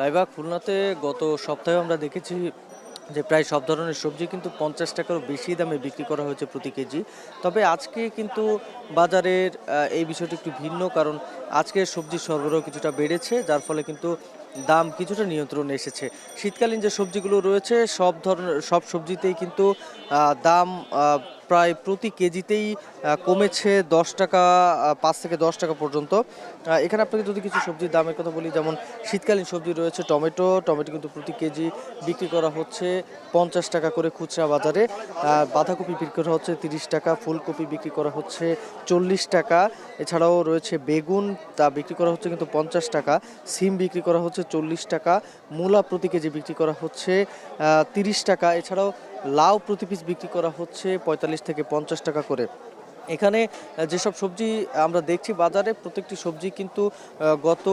লাইভা খুলনাতে গত সপ্তাহে আমরা দেখেছি যে প্রায় সব ধরনের সবজি কিন্তু ৫০ টাকারও বেশি দামে বিক্রি করা হয়েছে প্রতি কেজি। তবে আজকে কিন্তু বাজারের এই বিষয়টি একটু ভিন্ন, কারণ আজকে সবজির সরবরাহ কিছুটা বেড়েছে, যার ফলে কিন্তু দাম কিছুটা নিয়ন্ত্রণে এসেছে। শীতকালীন যে সবজিগুলো রয়েছে সব সবজিতেই কিন্তু দাম প্রায় প্রতি কেজিতেই কমেছে ১০ টাকা, ৫ থেকে ১০ টাকা পর্যন্ত। এখানে আপনাকে যদি কিছু সবজির দামের কথা বলি, যেমন শীতকালীন সবজি রয়েছে টমেটো। টমেটো কিন্তু প্রতি কেজি বিক্রি করা হচ্ছে ৫০ টাকা করে খুচরা বাজারে। বাঁধাকপি বিক্রি করা হচ্ছে ৩০ টাকা, ফুলকপি বিক্রি করা হচ্ছে ৪০ টাকা। এছাড়াও রয়েছে বেগুন, তা বিক্রি করা হচ্ছে কিন্তু ৫০ টাকা। সিম বিক্রি করা হচ্ছে ৪০ টাকা। মূলা প্রতি কেজি বিক্রি করা হচ্ছে ৩০ টাকা। এছাড়াও লাউ প্রতি পিস বিক্রি করা হচ্ছে ৪৫ থেকে ৫০ টাকা করে। এখানে যেসব সবজি আমরা দেখছি বাজারে, প্রত্যেকটি সবজি কিন্তু গত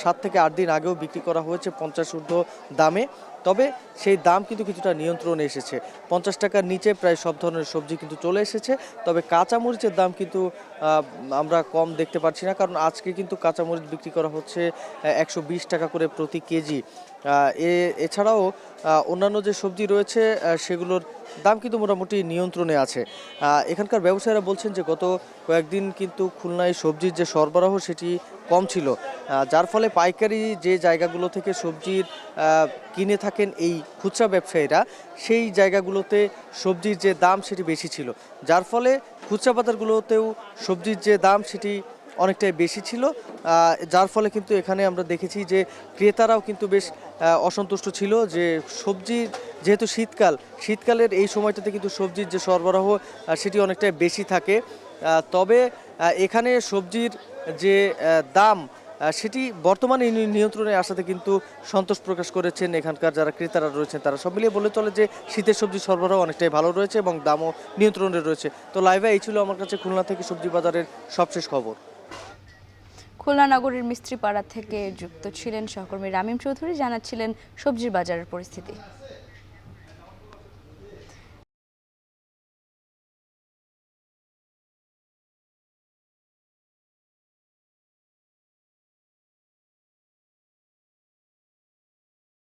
৭ থেকে ৮ দিন আগেও বিক্রি করা হয়েছে ৫০ ঊর্ধ্ব দামে। তবে সেই দাম কিন্তু কিছুটা নিয়ন্ত্রণে এসেছে। ৫০ টাকার নিচে প্রায় সব ধরনের সবজি কিন্তু চলে এসেছে। তবে কাঁচামরিচের দাম কিন্তু আমরা কম দেখতে পাচ্ছি না, কারণ আজকে কিন্তু কাঁচামরিচ বিক্রি করা হচ্ছে ১২০ টাকা করে প্রতি কেজি। এছাড়াও অন্যান্য যে সবজি রয়েছে সেগুলোর দাম কিন্তু মোটামুটি নিয়ন্ত্রণে আছে। এখানকার ব্যবসায়ীরা বলছেন যে গত কয়েকদিন কিন্তু খুলনায় সবজির যে সরবরাহ সেটি কম ছিল, যার ফলে পাইকারি যে জায়গাগুলো থেকে সবজির কিনে থাকেন এই খুচরা ব্যবসায়ীরা, সেই জায়গাগুলোতে সবজির যে দাম সেটি বেশি ছিল, যার ফলে খুচরা বাজারগুলোতেও সবজির যে দাম সেটি অনেকটাই বেশি ছিল। যার ফলে কিন্তু এখানে আমরা দেখেছি যে ক্রেতারাও কিন্তু বেশ অসন্তুষ্ট ছিল যে সবজির, যেহেতু শীতকালের এই সময়টাতে কিন্তু সবজির যে সরবরাহ সেটি অনেকটাই বেশি থাকে। তবে এখানে সবজির যে দাম সেটি বর্তমানে নিয়ন্ত্রণে আসাতে কিন্তু সন্তোষ প্রকাশ করেছেন এখানকার যারা ক্রেতারা রয়েছেন। তারা সব মিলিয়ে বলে চলে যে শীতের সবজি সরবরাহ অনেকটাই ভালো রয়েছে এবং দামও নিয়ন্ত্রণে রয়েছে। তো লাইভে এই ছিল আমার কাছে খুলনা থেকে সবজি বাজারের সবশেষ খবর। খুলনা নগরীর মিস্ত্রিপাড়া থেকে যুক্ত ছিলেন সহকর্মী রামিম চৌধুরী, জানাচ্ছিলেন সবজির বাজারের পরিস্থিতি।